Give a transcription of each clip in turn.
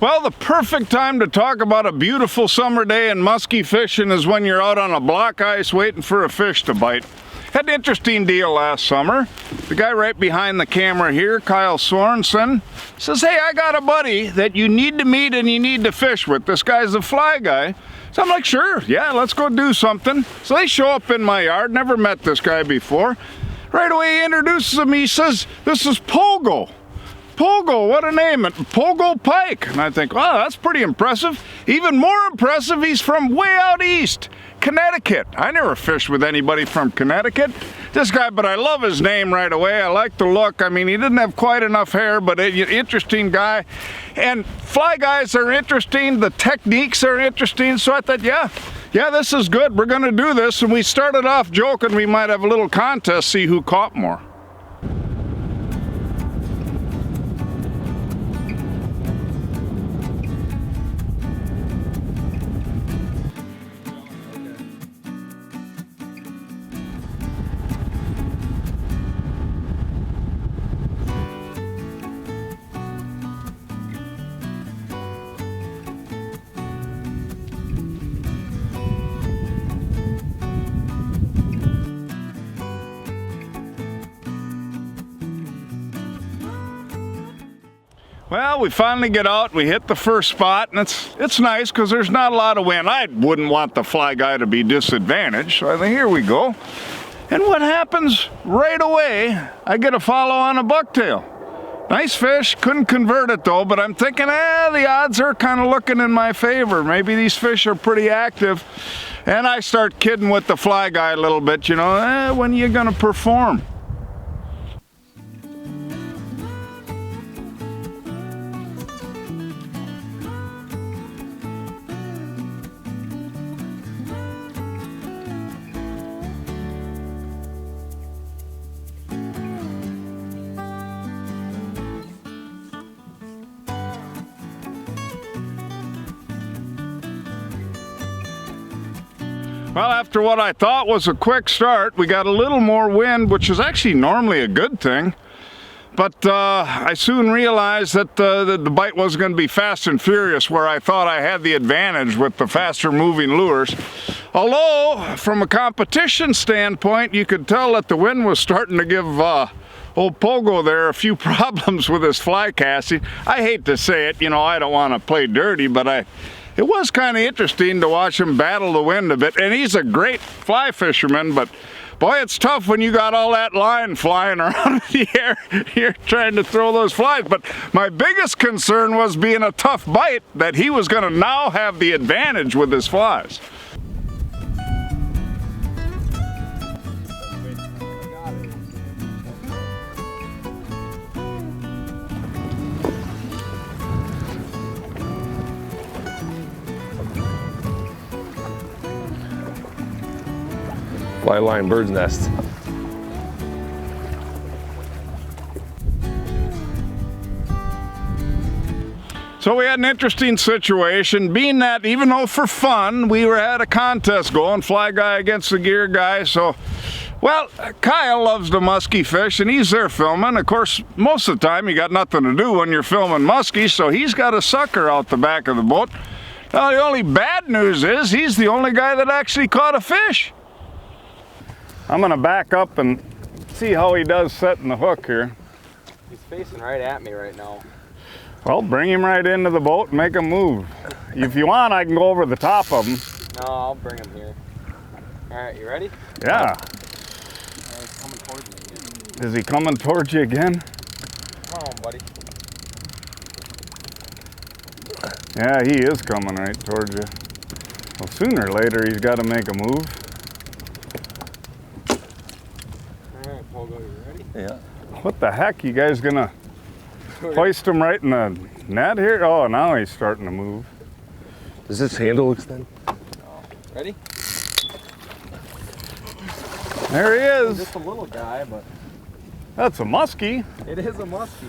Well, the perfect time to talk about a beautiful summer day in musky fishing is when you're out on a block ice waiting for a fish to bite. Had an interesting deal last summer. The guy right behind the camera here, Kyle Sorensen, says, hey, I got a buddy that you need to meet and you need to fish with. This guy's a fly guy. So I'm like, sure, yeah, let's go do something. So they show up in my yard, never met this guy before. Right away he introduces him, he says, this is Pogo. Pogo, what a name, Pogo Pike. And I think, wow, that's pretty impressive. Even more impressive, he's from way out east, Connecticut. I never fished with anybody from Connecticut. This guy, but I love his name right away. I like the look. I mean, he didn't have quite enough hair, but an interesting guy. And fly guys are interesting, the techniques are interesting, so I thought, yeah, this is good. We're gonna do this. And we started off joking we might have a little contest, see who caught more. Well, we finally get out, we hit the first spot, and it's nice because there's not a lot of wind. I wouldn't want the fly guy to be disadvantaged, so I think, here we go. And what happens right away, I get a follow on a bucktail. Nice fish, couldn't convert it though, but I'm thinking, the odds are kind of looking in my favor. Maybe these fish are pretty active. And I start kidding with the fly guy a little bit, you know, when are you gonna perform? Well, after what I thought was a quick start, we got a little more wind, which is actually normally a good thing. But I soon realized that the bite wasn't going to be fast and furious, where I thought I had the advantage with the faster moving lures. Although, from a competition standpoint, you could tell that the wind was starting to give old Pogo there a few problems with his fly casting. I hate to say it, you know, I don't want to play dirty, but it was kind of interesting to watch him battle the wind a bit. And he's a great fly fisherman, but boy, it's tough when you got all that line flying around in the air. You're trying to throw those flies. But my biggest concern was being a tough bite, that he was going to now have the advantage with his flies. Fly line bird's nest. So we had an interesting situation, being that even though for fun, we had a contest going, fly guy against the gear guy. So, well, Kyle loves the musky fish and he's there filming. Of course, most of the time you got nothing to do when you're filming musky, so he's got a sucker out the back of the boat. Now the only bad news is he's the only guy that actually caught a fish. I'm gonna back up and see how he does setting the hook here. He's facing right at me right now. Well, bring him right into the boat and make him move. If you want, I can go over the top of him. No, I'll bring him here. All right, you ready? Yeah. He's coming towards me again. Is he coming towards you again? Come on, buddy. Yeah, he is coming right towards you. Well, sooner or later, he's got to make a move. All right, Pogo, you ready? Yeah. What the heck? You guys gonna hoist him right in the net here? Oh, now he's starting to move. Does this handle extend? Ready? There he is. Just a little guy, but That's a musky. it is a musky.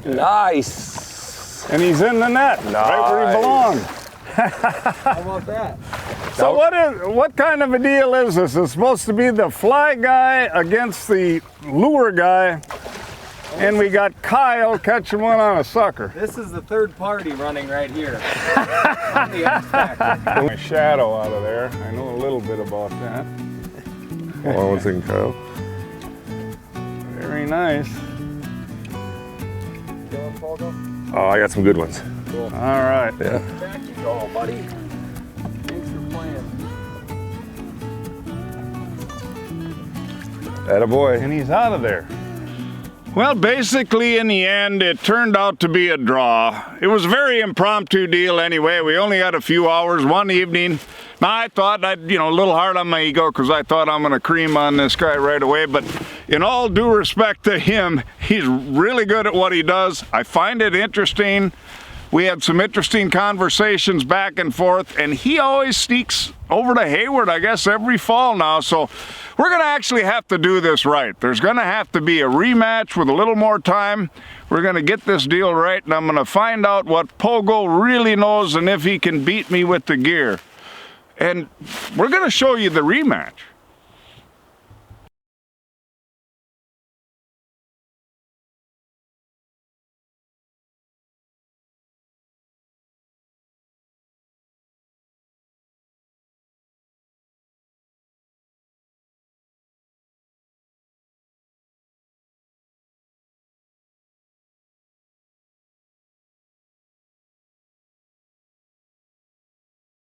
Nice. And he's in the net, right where he belongs. How about that? So what kind of a deal is this? It's supposed to be the fly guy against the lure guy. And we got Kyle catching one on a sucker. This is the third party running right here. I'm the X factor. My shadow out of there. I know a little bit about that. Hold on one second, Kyle. Very nice. Feeling Pogo? Oh, I got some good ones. Cool. All right. Yeah. Back you go, buddy. Thanks for playing. Attaboy. And he's out of there. Well, basically, in the end, it turned out to be a draw. It was a very impromptu deal anyway. We only had a few hours, one evening. Now, I thought I'd, a little hard on my ego because I thought I'm going to cream on this guy right away. But in all due respect to him, he's really good at what he does. I find it interesting. We had some interesting conversations back and forth, and he always sneaks over to Hayward, I guess, every fall now. So we're going to actually have to do this right. There's going to have to be a rematch with a little more time. We're going to get this deal right, and I'm going to find out what Pogo really knows and if he can beat me with the gear. And we're going to show you the rematch.